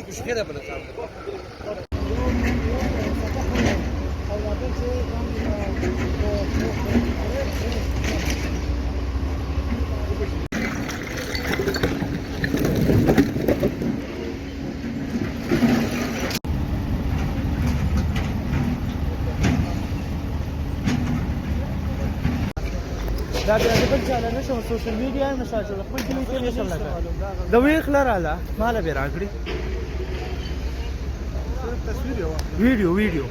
مشكله بالنظام دا بیا د بل چا له نشم سوشل میډیا هم نشه جوړه خپل کلي کې نشم لګا د ویخ لراله مال به راغړي تصویر یو ویډیو